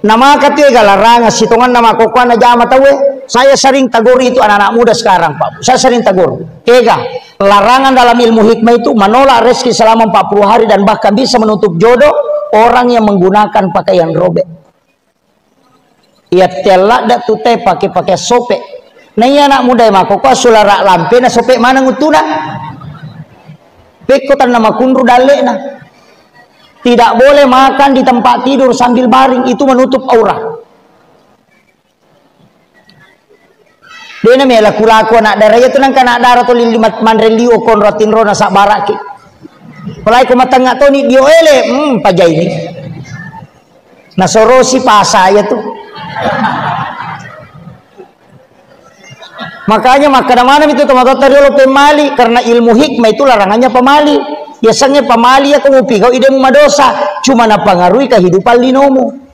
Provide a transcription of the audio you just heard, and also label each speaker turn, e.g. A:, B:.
A: Nama ketiga larangan situngan nama kokoan aja amat tahu. Saya sering tegur itu anak-anak muda sekarang, Pak. Saya sering tegur. Kega, larangan dalam ilmu hikmah itu menolak rezeki selama 40 hari dan bahkan bisa menutup jodoh orang yang menggunakan pakaian robek. Ia telak dak tute pakai sopek. Nah iya anak muda mah kok sulara lampe na sopek mana ngutuna. Pekotan nama kundru dalek na. Tidak boleh makan di tempat tidur sambil baring, itu menutup aurat. Dia namanya laku-laku anak darah itu nang kana darah tu lilimat manrelio konratin rona sak baraki. Mulai ko matengah to ni dio ele pajai ni. Nasorosi pa saya tuh. Makanya mana itu teman-teman teriolo pemali karena ilmu hikmah itu larangannya pemali. Biasanya pemali ya kamu pikau ide madosa cuma napangarui kehidupan linomu.